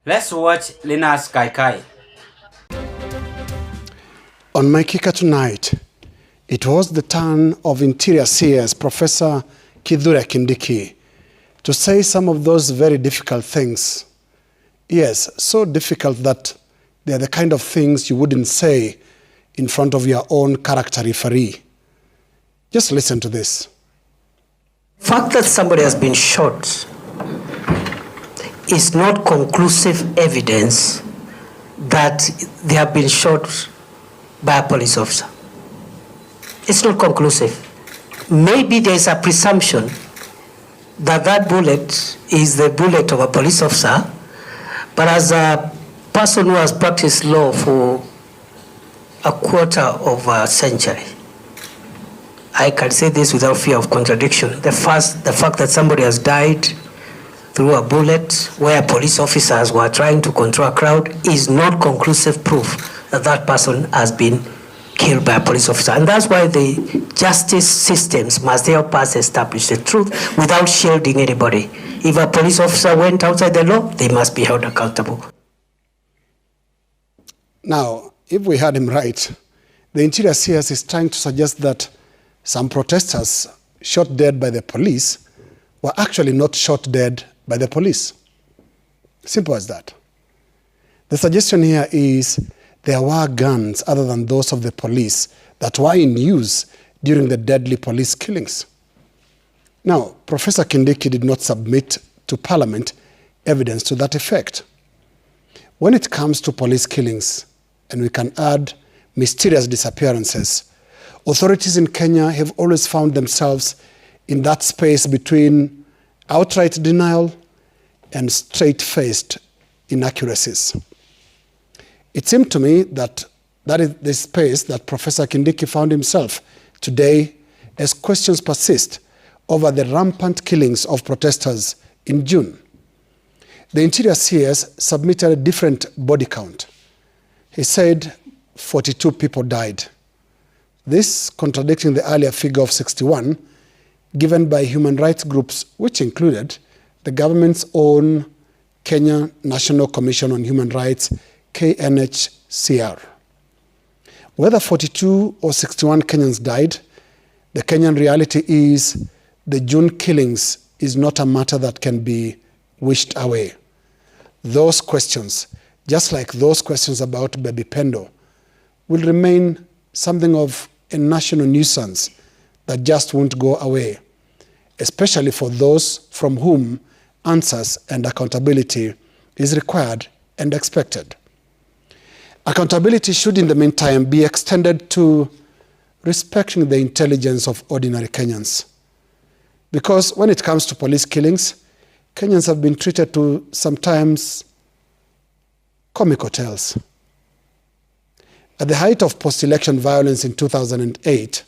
Let's watch Linus kaika. On my Kika tonight, it was the turn of Interior CS Professor Kindiki to say some of those very difficult things. Yes, so difficult that they're the kind of things you wouldn't say in front of your own character referee. Just listen to this. The fact that somebody has been shot is not conclusive evidence that they have been shot by a police officer. It's not conclusive. Maybe there's a presumption that that bullet is the bullet of a police officer, but as a person who has practiced law for a quarter of a century, I can say this without fear of contradiction. The fact that somebody has died through a bullet where police officers were trying to control a crowd is not conclusive proof that that person has been killed by a police officer. And that's why the justice systems must help us establish the truth without shielding anybody. If a police officer went outside the law, they must be held accountable. Now, if we had him right, the Interior CS is trying to suggest that some protesters shot dead by the police were actually not shot dead by the police. Simple as that. The suggestion here is there were guns other than those of the police that were in use during the deadly police killings. Now, Professor Kindiki did not submit to Parliament evidence to that effect. When it comes to police killings, and we can add mysterious disappearances, authorities in Kenya have always found themselves in that space between outright denial and straight-faced inaccuracies. It seemed to me that that is the space that Professor Kindiki found himself today as questions persist over the rampant killings of protesters in June. The Interior CS submitted a different body count. He said 42 people died. This contradicting the earlier figure of 61 given by human rights groups, which included the government's own Kenya National Commission on Human Rights, KNHCR. Whether 42 or 61 Kenyans died, the Kenyan reality is the June killings is not a matter that can be wished away. Those questions, just like those questions about Baby Pendo, will remain something of a national nuisance that just won't go away, especially for those from whom answers and accountability is required and expected. Accountability should, in the meantime, be extended to respecting the intelligence of ordinary Kenyans. Because when it comes to police killings, Kenyans have been treated to sometimes comical tales. At the height of post-election violence in 2008,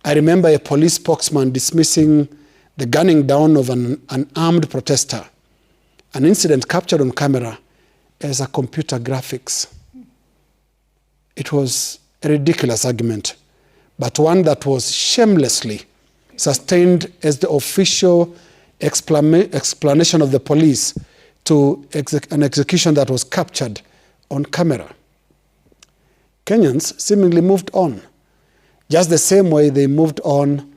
I remember a police spokesman dismissing the gunning down of an unarmed protester, an incident captured on camera, as a computer graphics. It was a ridiculous argument, but one that was shamelessly sustained as the official explanation of the police to an execution that was captured on camera. Kenyans seemingly moved on, just the same way they moved on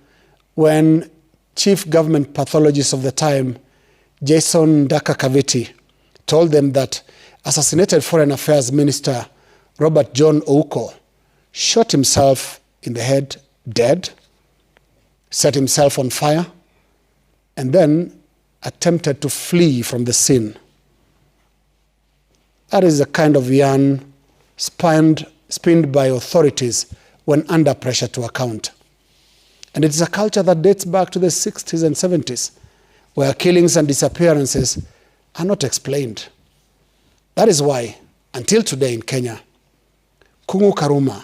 when chief government pathologist of the time, Jason Ndaka Kaviti, told them that assassinated Foreign Affairs Minister Robert John Ouko shot himself in the head dead, set himself on fire, and then attempted to flee from the scene. That is the kind of yarn spinned by authorities when under pressure to account. And it is a culture that dates back to the 60s and 70s, where killings and disappearances are not explained. That is why, until today in Kenya, Kungu Karuma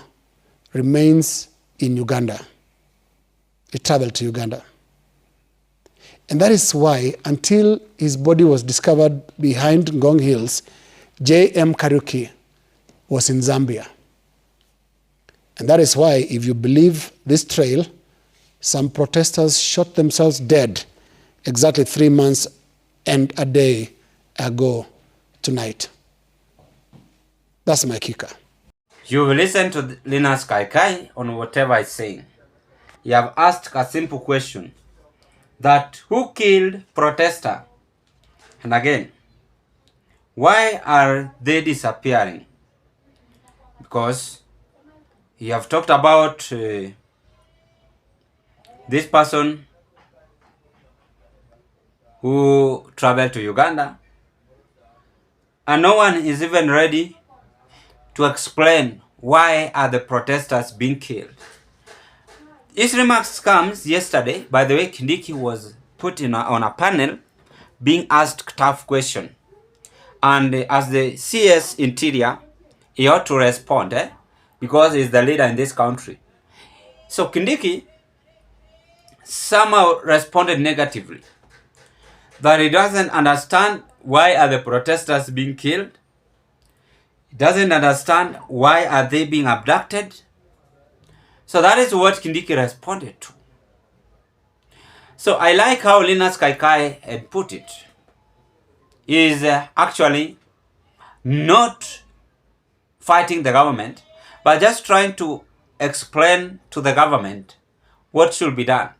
remains in Uganda. He traveled to Uganda. And that is why, until his body was discovered behind Ngong Hills, J.M. Kariuki was in Zambia. And that is why, if you believe this trail, some protesters shot themselves dead exactly 3 months and a day ago tonight. That's my kicker. You've listened to Linus Kaikai on whatever he's saying. You have asked a simple question. That who killed protester? And again, why are they disappearing? Because you have talked about this person who traveled to Uganda, and no one is even ready to explain why are the protesters being killed. His remarks comes yesterday. By the way, Kindiki was put on a panel being asked tough question, and as the CS Interior, he ought to respond, because he's the leader in this country. So Kindiki somehow responded negatively, that he doesn't understand why are the protesters being killed. He doesn't understand why are they being abducted. So that is what Kindiki responded to. So I like how Linus Kaikai had put it. He is actually not fighting the government, but just trying to explain to the government what should be done.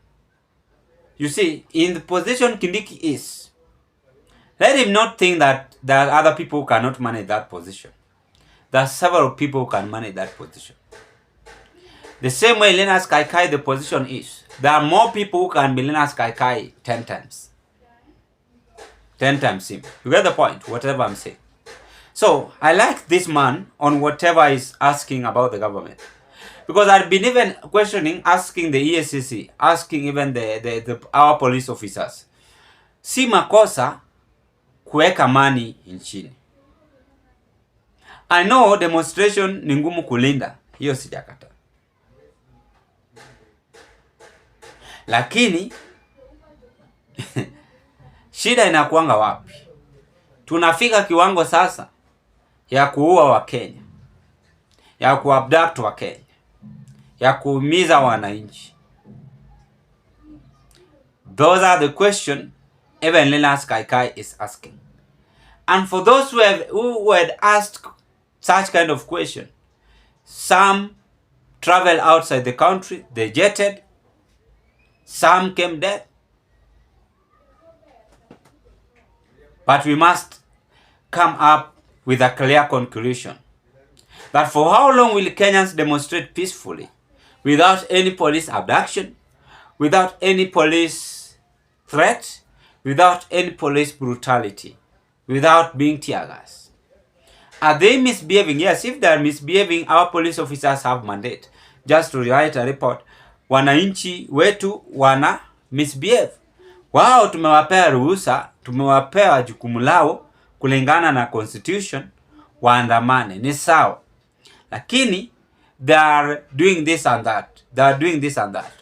You see, in the position Kindiki is, let him not think that there are other people who cannot manage that position. There are several people who can manage that position. The same way Linus Kaikai, the position is, there are more people who can be Linus Kaikai 10 times. 10 times him. You get the point, whatever I'm saying. So, I like this man on whatever he's asking about the government. Because I've been even questioning, asking the EACC, asking even our police officers. Si makosa kuweka money nchini. I know demonstration ni ngumu kulinda, hiyo sijakata. Lakini shida inakuanga wapi? Tunafika kiwango sasa ya kuua wa Kenya, ya kuabduct wa Kenya, ya kuumiza wananchi. Those are the questions even Linus Kaikai is asking. And for those who had asked such kind of question, some traveled outside the country, they jetted, some came dead. But we must come up with a clear conclusion that for how long will Kenyans demonstrate peacefully without any police abduction, without any police threat, without any police brutality, without being tear gas? Are they misbehaving? Yes, if they are misbehaving, our police officers have mandate just to write a report. Wananchi wetu wana misbehave. Wao tumewapea ruhusa, tumewapea jukumu lao kulingana na constitution, waandamane, ni sawa. Lakini they are doing this and that. They are doing this and that.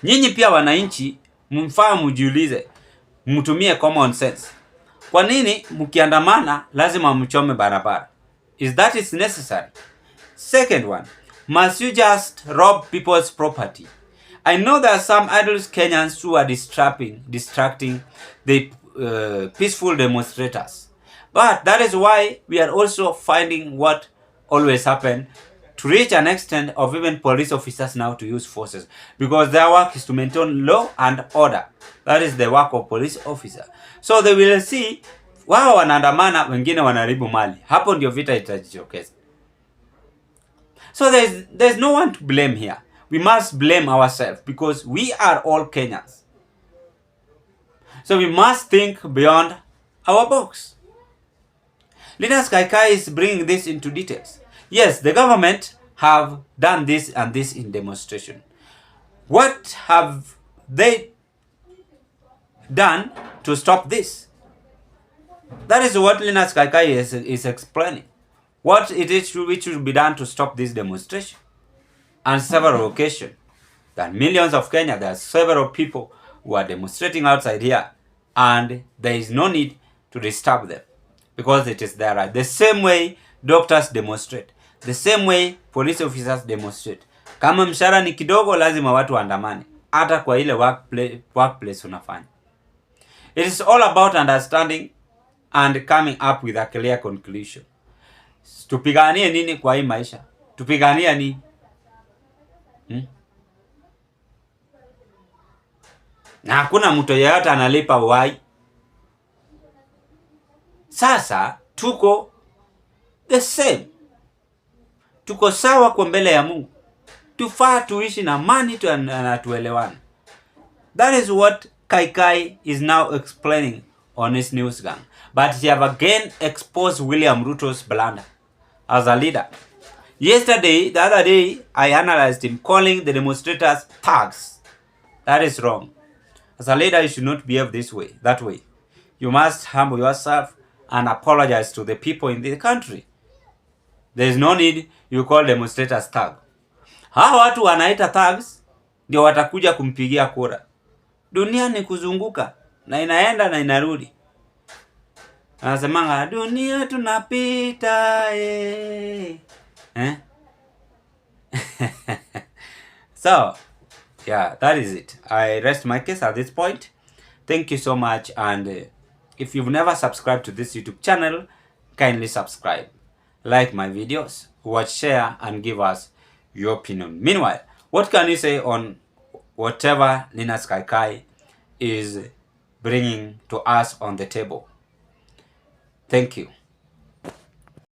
Nyinyi pia wananchi mfaa mjiulize, mtumie common sense. Kwa nini mkiandamana lazima mchome barabara? Is that is necessary? Second one, must you just rob people's property? I know there are some idle Kenyans who are distracting the peaceful demonstrators. But that is why we are also finding what always happen, to reach an extent of even police officers now to use forces. Because their work is to maintain law and order. That is the work of police officer. So they will see, wao wanaandamana, wengine wanaharibu mali. Hapo ndio vita itajitokeza. So there's no one to blame here. We must blame ourselves because we are all Kenyans. So we must think beyond our box. Linus Kaikai is bringing this into details. Yes, the government have done this and this in demonstration. What have they done to stop this? That is what Linus Kaikai is explaining. What it is which should be done to stop this demonstration. On several occasions, there are millions of Kenya, there are several people who are demonstrating outside here, and there is no need to disturb them because it is their right. The same way doctors demonstrate, the same way police officers demonstrate. Kama mshahara ni kidogo, lazima watu waandamane, hata kwa ile workplace unafanya. It is all about understanding and coming up with a clear conclusion. Tupiganie nini kwa hii maisha? Tupigania nini? Na hakuna mtu yeyote analipa uhai. Sasa tuko the same. Tuko sawa kwa mbele ya Mungu. Tufaa tuishi na amani na tuelewane. That is what Kaikai is now explaining on his news gang. But he have again exposed William Ruto's blunder as a leader. The other day, I analyzed him calling the demonstrators thugs. That is wrong. As a leader, you should not behave that way. You must humble yourself and apologize to the people in the country. There is no need you call demonstrators thug. Hawa watu wanaita thugs ndio watakuja kumpigia kura. Dunia ni kuzunguka na inaenda na inarudi. Anasemanga dunia tunapita So, yeah, that is it. I rest my case at this point. Thank you so much, and if you've never subscribed to this YouTube channel, kindly subscribe, like my videos, watch, share, and give us your opinion. Meanwhile, what can you say on whatever Linus Kaikai is bringing to us on the table? Thank you.